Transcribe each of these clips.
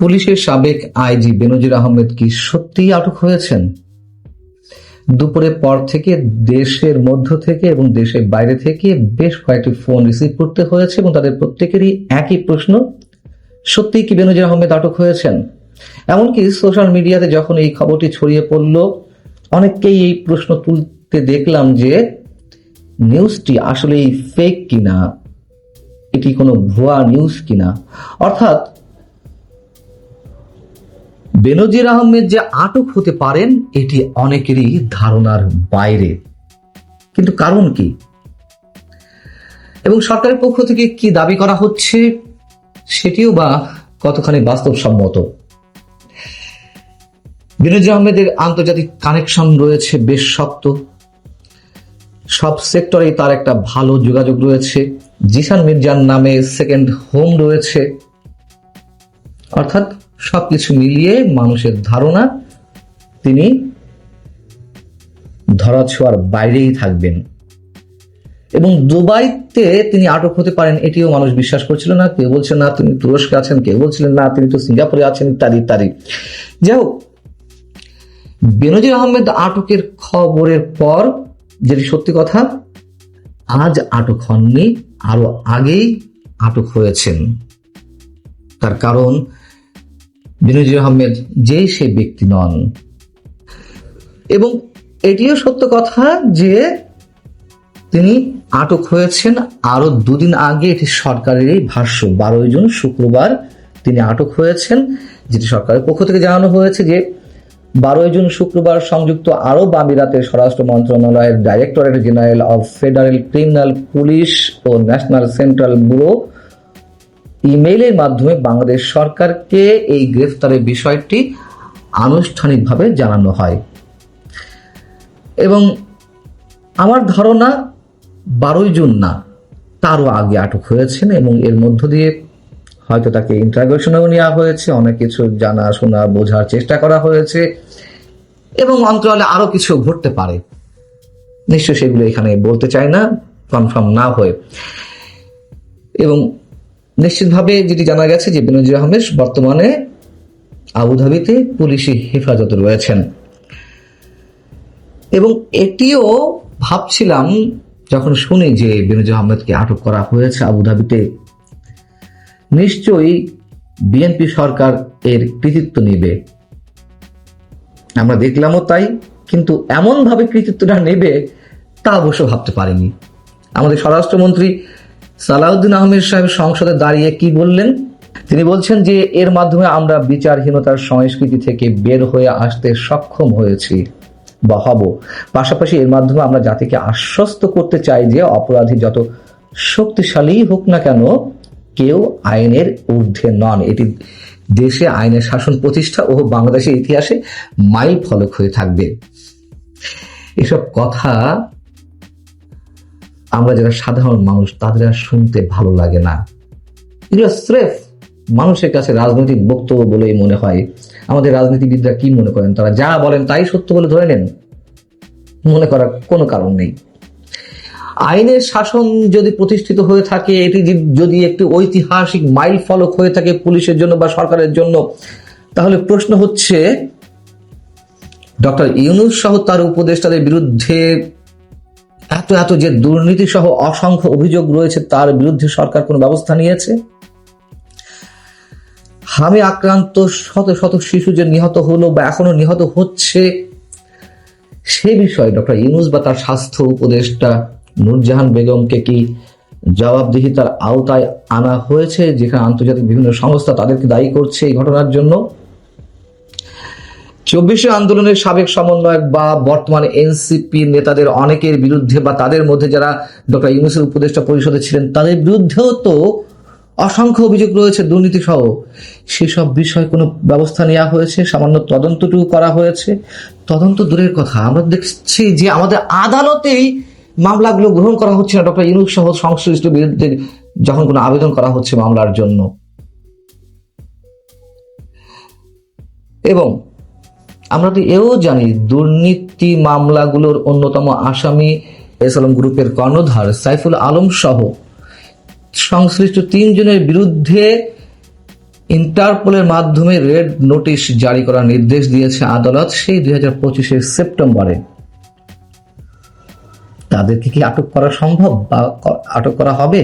পুলিশের সাবেক আইজি বেনজির আহমেদ কি সত্যিই আটক হয়েছেন? দুপুরের পর থেকে দেশের মধ্য থেকে এবং দেশের বাইরে থেকে বেশ কয়েকটি ফোন রিসিভ করতে হয়েছে এবং তাদের প্রত্যেকেরই একই প্রশ্ন, সত্যিই কি বেনজির আহমেদ আটক হয়েছেন? এমনকি সোশ্যাল মিডিয়াতে যখন এই খবরটি ছড়িয়ে পড়ল, অনেককেই এই প্রশ্ন তুলতে দেখলাম যে নিউজটি আসলেই ফেক কিনা, এটি কোনো ভুয়া নিউজ কিনা। অর্থাৎ বেনজির আহমেদ যে আটক হতে পারেন এটি অনেকেরই ধারণার বাইরে। কিন্তু কারণ কি এবং সরকারের পক্ষ থেকে কি দাবি করা হচ্ছে সেটিও বা কতখানি বাস্তবসম্মত? বেনজির আহমেদের আন্তর্জাতিক কানেকশন রয়েছে বেশ শক্ত, সব সেক্টরেই তার একটা ভালো যোগাযোগ রয়েছে। জিসান মির্জার নামে সেকেন্ড হোম রয়েছে। অর্থাৎ সবকিছু মিলিয়ে মানুষের ধারণা তিনি ধরাছোঁয়ার বাইরেই থাকবেন এবং দুবাইতে তিনি আটক হতে পারেন এটিও মানুষ বিশ্বাস করছিল না। কেউ বলছেন না তিনি তুরস্কে আছেন, কেউ বলছিলেন না তিনি তো সিঙ্গাপুরে আছেন, ইত্যাদি ইত্যাদি। যাই হোক, বেনজির আহমেদ আটকের খবরের পর যেটি সত্যি কথা, আজ আটক হননি, আরো আগেই আটক হয়েছেন। তার কারণ বেনজির আহমেদ যেই সে ব্যক্তি নন। এবং এটিও সত্য কথা যে তিনি আটক হয়েছেন আরো দুদিন আগে, এটি সরকারেরই ভাষ্য। 12 জুন শুক্রবার তিনি আটক হয়েছেন, যেটি সরকারের পক্ষ থেকে জানানো হয়েছে যে 12 জুন শুক্রবার সংযুক্ত আরব আমিরাতের স্বরাষ্ট্র মন্ত্রণালয়ের directorate general of federal criminal police ও ন্যাশনাল সেন্ট্রাল ব্যুরো ইমেইলের মাধ্যমে বাংলাদেশ সরকারকে এই গ্রেফতারের বিষয়টি আনুষ্ঠানিকভাবে জানানো হয়। এবং আমার ধারণা 12 জুন না, তারও আগে আটক হয়েছেন এবং এর মধ্য দিয়ে হয়তো তাকে ইন্টারোগেশনেও নেওয়া হয়েছে, অনেক কিছু জানা শোনা বোঝার চেষ্টা করা হয়েছে এবং অন্তরালে আরো কিছু ঘটতে পারে। নিশ্চয় সেগুলো এখানে বলতে চাই না কনফার্ম না হয়ে। এবং নিশ্চিতভাবে যেটি জানা গেছে যে বেনজির আহমেদ বর্তমানে আবুধাবিতে পুলিশি হেফাজতে রয়েছেন। এবং এটিও ভাবছিলাম যখন শুনি যে বেনজির আহমেদকে আটক করা হয়েছে আবুধাবিতে, নিশ্চয়ই বিএনপি সরকার এর কৃতিত্ব নেবে। আমরা দেখলামও তাই, কিন্তু এমন ভাবে কৃতিত্বটা নেবে তা অবশ্য ভাবতে পারিনি। আমাদের স্বরাষ্ট্রমন্ত্রী সালাউদ্দিন আহমেদ সাহেব সংসদে দাঁড়িয়ে কি বললেন? তিনি বলছেন যে এর মাধ্যমে আমরা বিচারহীনতার সংস্কৃতি থেকে বের হয়ে আসতে সক্ষম হয়েছি বা হব। পাশাপাশি এর মাধ্যমে আমরা জাতিকে আশ্বস্ত করতে চাই যে অপরাধী যত শক্তিশালী হোক না কেন, কেউ আইনের ঊর্ধ্বে নন। এটি দেশে আইনের শাসন প্রতিষ্ঠা ও বাংলাদেশের ইতিহাসে মাইল ফলক হয়ে থাকবে। এসব কথা আমরা যারা সাধারণ মানুষ তাদের আর শুনতে ভালো লাগে না। এগুলো স্রেফ মানুষের কাছে রাজনৈতিক বক্তব্য বলেই মনে হয়। আমাদের রাজনীতিবিদরা কি মনে করেন? তারা যা বলেন তাই সত্য বলে ধরে নেন, মনে করার কোনো কারণ নেই। আইনের শাসন যদি প্রতিষ্ঠিত হয়ে থাকে, এটি যদি একটি ঐতিহাসিক মাইল ফলক হয়ে থাকে পুলিশের জন্য বা সরকারের জন্য, তাহলে প্রশ্ন হচ্ছে ডক্টর ইউনূস সহ তার উপদেষ্টাদের বিরুদ্ধে এত এত যে দুর্নীতি সহ অসংখ্য অভিযোগ রয়েছে, তার বিরুদ্ধে সরকার কোনো ব্যবস্থা নিয়েছে? হামে আক্রান্ত শত শত শিশু যে নিহত হলো বা এখনো নিহত হচ্ছে, সে বিষয়ে ডক্টর ইউনূস বা তার স্বাস্থ্য উপদেষ্টা নূরজাহান বেগমকে কি জবাবদিহিতার আওতায় আনা হয়েছে, যেখানে আন্তর্জাতিক বিভিন্ন সংস্থা তাদেরকে দায়ী করছে এই ঘটনার জন্য? 24 আন্দোলনের সাবেক সমন্বয়ক বা বর্তমানে এনসিপি নেতাদের অনেকের বিরুদ্ধে বা তাদের মধ্যে যারা ডক্টর ইউনূসের উপদেষ্টা পরিষদে ছিলেন তাদের বিরুদ্ধেও তো অসংখ্য অভিযোগ রয়েছে দুর্নীতি সহ। সেসব বিষয়ে কোনো ব্যবস্থা নেওয়া হয়েছে? সামান্য তদন্তটুকু করা হয়েছে? তদন্ত দূরের কথা, আমরা দেখছি যে আমাদের আদালতেই মামলাগুলো গ্রহণ করা হচ্ছে না ডক্টর ইউনূস সহ সংশ্লিষ্ট বিরুদ্ধে যখন কোনো আবেদন করা হচ্ছে মামলার জন্য। এবং আমরা তো এও জানি দুর্নীতি মামলাগুলোর অন্যতম আসামি এসএলএম গ্রুপের কর্ণধার সাইফুল আলম সহ সংশ্লিষ্ট 3 জনের বিরুদ্ধে ইন্টারপোলের মাধ্যমে রেড নোটিশ জারি করার নির্দেশ দিয়েছে আদালত সেই 2025 সেপ্টেম্বরে। তাদেরকে কি আটক করা সম্ভব বা আটক করা হবে?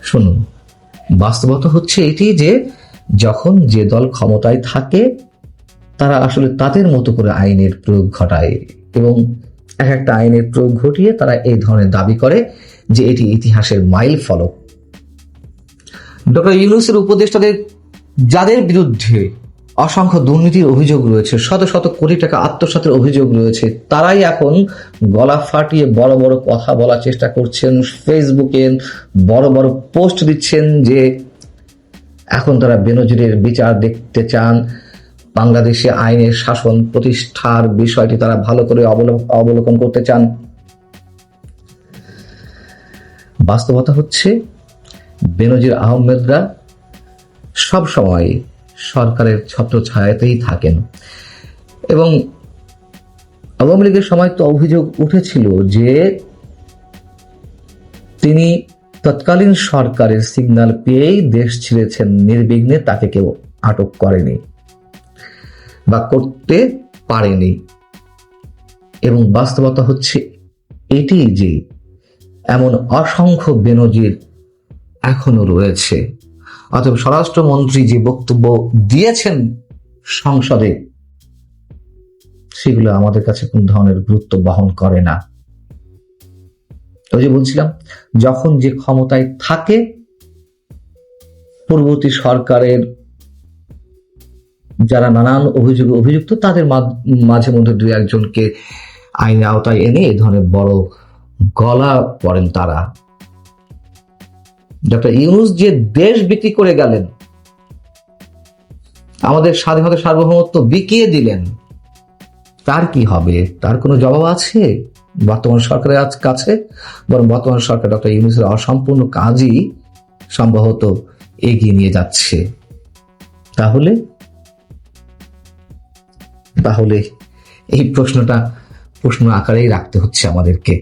শুনুন, বাস্তবতা হচ্ছে এটি যে যখন যে দল ক্ষমতায় থাকে তারা আসলে তাদের মতো করে আইনের প্রয়োগ ঘটায় এবং এক একটা আইনের প্রয়োগ ঘটিয়ে তারা এই ধরনের দাবি করে যে এটি ইতিহাসের মাইল ফলক। ডক্টর ইউনূসের উপদেষ্টাদের যাদের বিরুদ্ধে অসংখ্য দুর্নীতির অভিযোগ রয়েছে, শত শত কোটি টাকা আত্মসাতের অভিযোগ রয়েছে, তারাই এখন গলা ফাটিয়ে বড় বড় কথা বলার চেষ্টা করছেন, ফেসবুকে বড় বড় পোস্ট দিচ্ছেন যে এখন তারা বেনজিরের বিচার দেখতে চান, বাংলাদেশে আইনের শাসন প্রতিষ্ঠার বিষয়টি তারা ভালো করে অবলোকন করতে চান। বাস্তবতা হচ্ছে বেনজির আহমেদরা সব সময় সরকারের ছত্রছায়াতেই থাকেন এবং আওয়ামী লীগের সময় তো অভিযোগ উঠেছিল যে তিনি তৎকালীন সরকারের সিগন্যাল পেয়েই দেশ ছেড়েছেন নির্বিঘ্নে, তাকে কেউ আটক করেনি বা করতে পারেনি। এবং বাস্তবতা হচ্ছে এটি যে এমন অসংখ্য বেনজির এখনো রয়েছে। অতএব স্বরাষ্ট্রমন্ত্রী যে বক্তব্য দিয়েছেন সংসদে সেগুলো আমাদের কাছে কোন ধরনের গুরুত্ব বহন করে না। ওই যে বলছিলাম, যখন যে ক্ষমতায় থাকে পূর্ববর্তী সরকারের যারা নানান অভিযোগে অভিযুক্ত তাদের মাঝে মধ্যে দুই একজনকে আইনের আওতায় এনে এ ধরনের বড় গলা পড়েন তারা। ডক্টর ইউনূস যে দেশ বিক্রি করে গেলেন, আমাদের স্বাধীনতা সার্বভৌমত্ব বিকিয়ে দিলেন, তার কি হবে? তার কোনো জবাব আছে বর্তমান সরকারের কাছে? বরং বর্তমান সরকার ডক্টর ইউনূসের অসম্পূর্ণ কাজই সম্ভবত এগিয়ে নিয়ে যাচ্ছে। তাহলে এই প্রশ্ন আকারেই রাখতে হচ্ছে আমাদেরকে।